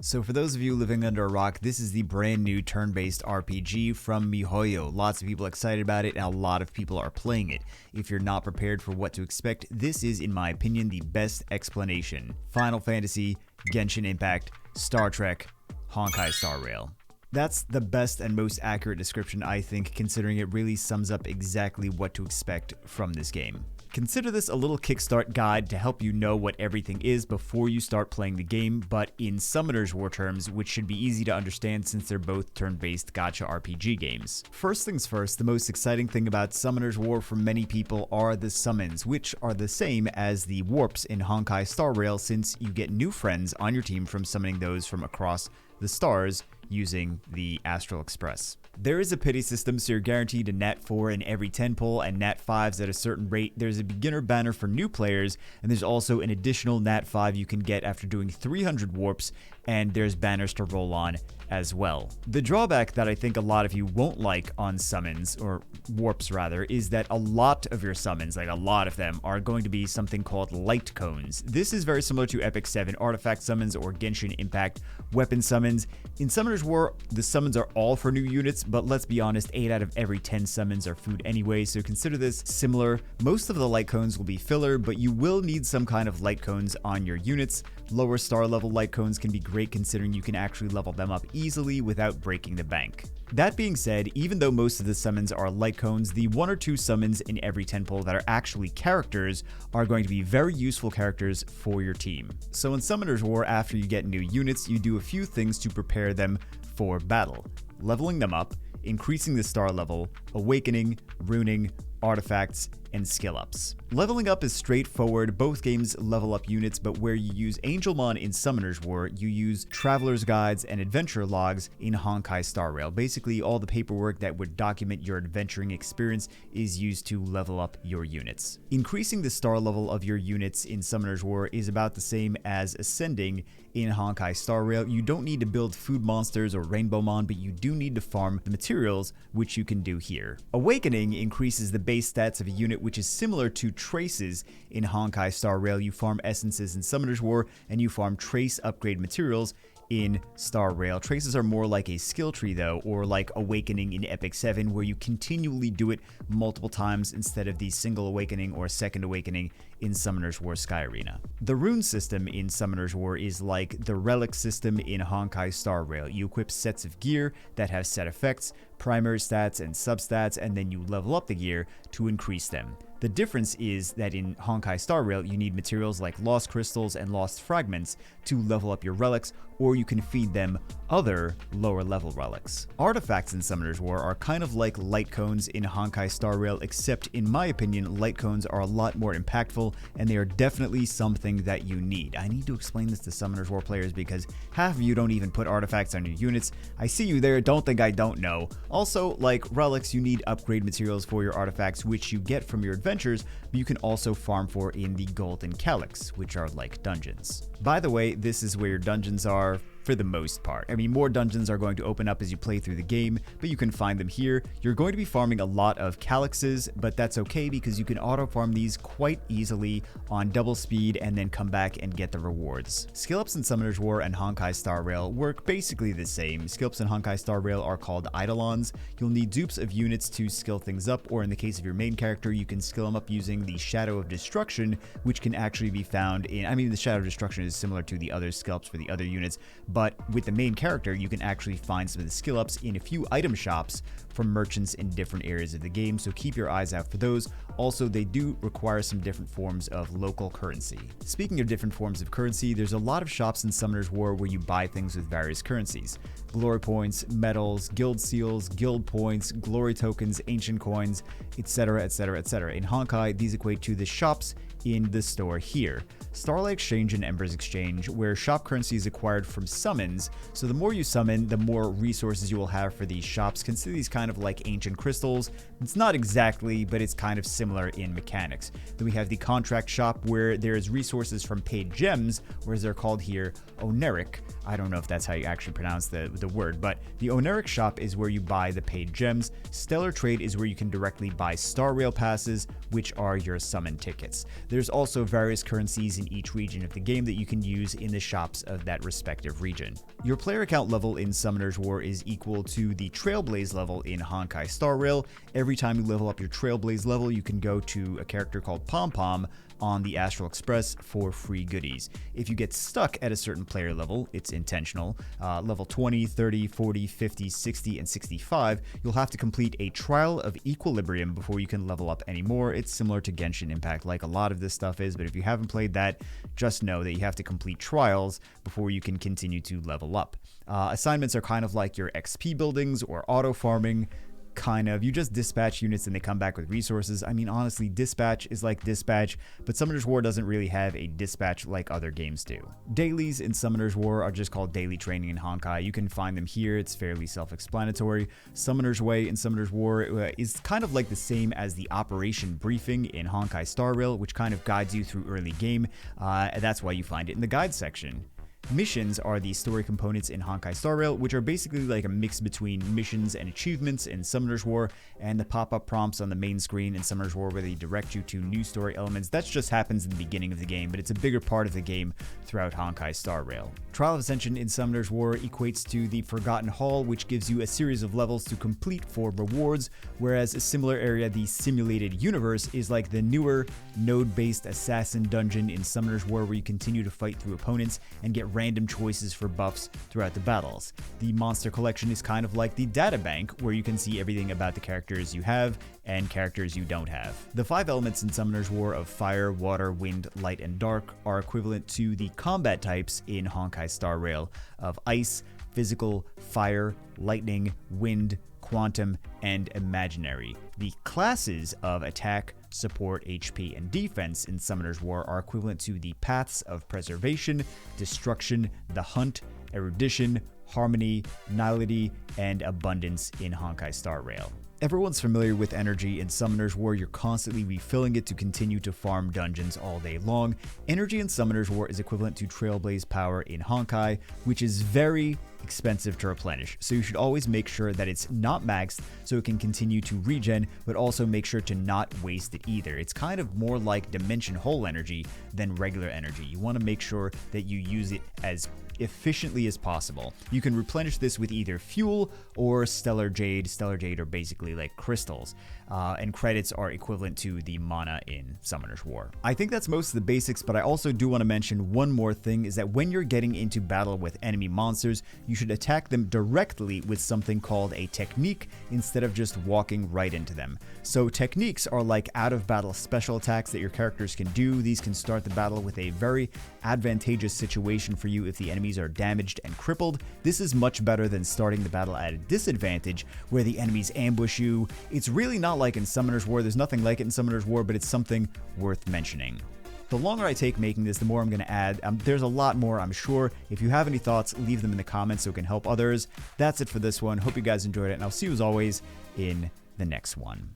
So for those of you living under a rock, this is the brand new turn-based RPG from MiHoYo. Lots of people excited about it and a lot of people are playing it. If you're not prepared for what to expect, this is, in my opinion, the best explanation. Final Fantasy, Genshin Impact, Star Trek, Honkai Star Rail. That's the best and most accurate description, I think, considering it really sums up exactly what to expect from this game. Consider this a little kickstart guide to help you know what everything is before you start playing the game, but in Summoner's War terms, which should be easy to understand since they're both turn-based gacha RPG games. First things first, the most exciting thing about Summoner's War for many people are the summons, which are the same as the warps in Honkai Star Rail since you get new friends on your team from summoning those from across the stars using the Astral Express. There is a pity system, so you're guaranteed a Nat 4 in every 10 pull and Nat 5s at a certain rate. There's a beginner banner for new players, and there's also an additional Nat 5 you can get after doing 300 warps, and there's banners to roll on as well. The drawback that I think a lot of you won't like on summons, or warps rather, is that a lot of your summons, like a lot of them, are going to be something called light cones. This is very similar to Epic 7 artifact summons or Genshin Impact weapon summons. In Summoner's War, the summons are all for new units, but let's be honest, 8 out of every 10 summons are food anyway, so consider this similar. Most of the light cones will be filler, but you will need some kind of light cones on your units. Lower star level light cones can be great considering you can actually level them up easily without breaking the bank. That being said, even though most of the summons are light cones, the 1 or 2 summons in every 10 pull that are actually characters are going to be very useful characters for your team. So in Summoner's War, after you get new units, you do a few things to prepare them for battle. Leveling them up, increasing the star level, awakening, runing, artifacts, and skill ups. Leveling up is straightforward. Both games level up units, but where you use Angelmon in Summoner's War, you use Traveler's Guides and Adventure Logs in Honkai Star Rail. Basically, all the paperwork that would document your adventuring experience is used to level up your units. Increasing the star level of your units in Summoner's War is about the same as ascending in Honkai Star Rail. You don't need to build food monsters or Rainbowmon, but you do need to farm the materials, which you can do here. Awakening increases the base stats of a unit, which is similar to traces in Honkai Star Rail. You farm essences in Summoner's War, and you farm trace upgrade materials in Star Rail. Traces are more like a skill tree though, or like Awakening in Epic 7, where you continually do it multiple times instead of the single Awakening or second Awakening in Summoner's War Sky Arena. The rune system in Summoner's War is like the Relics system in Honkai Star Rail. You equip sets of gear that have set effects, primary stats and substats, and then you level up the gear to increase them. The difference is that in Honkai Star Rail, you need materials like Lost Crystals and Lost Fragments to level up your relics, or you can feed them other lower level relics. Artifacts in Summoner's War are kind of like light cones in Honkai Star Rail, except in my opinion, light cones are a lot more impactful, and they are definitely something that you need. I need to explain this to Summoner's War players because half of you don't even put artifacts on your units. I see you there, don't think I don't know. Also, like relics, you need upgrade materials for your artifacts, which you get from your adventures, but you can also farm for in the Golden Calyx, which are like dungeons. By the way, this is where your dungeons are for the most part. I mean, more dungeons are going to open up as you play through the game, but you can find them here. You're going to be farming a lot of calyxes, but that's okay because you can auto farm these quite easily on double speed and then come back and get the rewards. Skill ups in Summoner's War and Honkai Star Rail work basically the same. Skill ups in Honkai Star Rail are called Eidolons. You'll need dupes of units to skill things up, or in the case of your main character, you can skill them up using the Shadow of Destruction, which can actually be found in, I mean, the Shadow of Destruction is similar to the other skill ups for the other units, but with the main character, you can actually find some of the skill ups in a few item shops from merchants in different areas of the game, so keep your eyes out for those. Also, they do require some different forms of local currency. Speaking of different forms of currency, there's a lot of shops in Summoner's War where you buy things with various currencies. Glory points, medals, guild seals, guild points, glory tokens, ancient coins, etc, etc, etc. In Honkai, these equate to the shops in the store here. Starlight Exchange and Ember's Exchange, where shop currency is acquired from summons, so the more you summon, the more resources you will have for these shops. Consider these kind kind of like ancient crystals. It's not exactly, but it's kind of similar in mechanics. Then we have the contract shop, where there's resources from paid gems, or as they're called here, oneric. I don't know if that's how you actually pronounce the word, but the oneric shop is where you buy the paid gems. Stellar trade is where you can directly buy star rail passes, which are your summon tickets. There's also various currencies in each region of the game that you can use in the shops of that respective region. Your player account level in Summoner's War is equal to the Trailblaze level in Honkai Star Rail. Every time you level up your Trailblaze level, you can go to a character called Pom Pom on the Astral Express for free goodies. If you get stuck at a certain player level, it's intentional, level 20, 30, 40, 50, 60, and 65, you'll have to complete a Trial of Equilibrium before you can level up anymore. It's similar to Genshin Impact, like a lot of this stuff is, but if you haven't played that, just know that you have to complete trials before you can continue to level up. Assignments are kind of like your XP buildings or auto farming. Kind of. You just dispatch units and they come back with resources. I mean, honestly, dispatch is like dispatch, but Summoner's War doesn't really have a dispatch like other games do. Dailies in Summoner's War are just called daily training in Honkai. You can find them here. It's fairly self-explanatory. Summoner's Way in Summoner's War is kind of like the same as the Operation Briefing in Honkai Star Rail, which kind of guides you through early game. That's why you find it in the guide section. Missions are the story components in Honkai Star Rail, which are basically like a mix between missions and achievements in Summoner's War, and the pop-up prompts on the main screen in Summoner's War where they direct you to new story elements. That just happens in the beginning of the game, but it's a bigger part of the game throughout Honkai Star Rail. Trial of Ascension in Summoner's War equates to the Forgotten Hall, which gives you a series of levels to complete for rewards, whereas a similar area, the Simulated Universe, is like the newer node-based assassin dungeon in Summoner's War, where you continue to fight through opponents and get random choices for buffs throughout the battles. The Monster Collection is kind of like the data bank, where you can see everything about the characters you have and characters you don't have. The 5 elements in Summoner's War of fire, water, wind, light, and dark are equivalent to the combat types in Honkai Star Rail of ice, physical, fire, lightning, wind, quantum, and imaginary. The classes of attack, support, HP, and defense in Summoner's War are equivalent to the paths of preservation, destruction, the hunt, erudition, harmony, nihility, and abundance in Honkai Star Rail. Everyone's familiar with energy in Summoner's War. You're constantly refilling it to continue to farm dungeons all day long. Energy in Summoner's War is equivalent to Trailblaze power in Honkai, which is very expensive to replenish, so you should always make sure that it's not maxed so it can continue to regen, but also make sure to not waste it either. It's kind of more like Dimension Hole energy than regular energy. You want to make sure that you use it as efficiently as possible. You can replenish this with either fuel or Stellar Jade. Stellar Jade are basically like crystals, and credits are equivalent to the mana in Summoner's War. I think that's most of the basics, but I also do want to mention one more thing, is that when you're getting into battle with enemy monsters, you should attack them directly with something called a technique instead of just walking right into them. So techniques are like out of battle special attacks that your characters can do. These can start the battle with a very advantageous situation for you if the enemies are damaged and crippled. This is much better than starting the battle at a disadvantage where the enemies ambush you. It's really not like in Summoner's War. There's nothing like it in Summoner's War, but it's something worth mentioning. The longer I take making this, the more I'm going to add. There's a lot more, I'm sure. If you have any thoughts, leave them in the comments so it can help others. That's it for this one. Hope you guys enjoyed it, and I'll see you as always in the next one.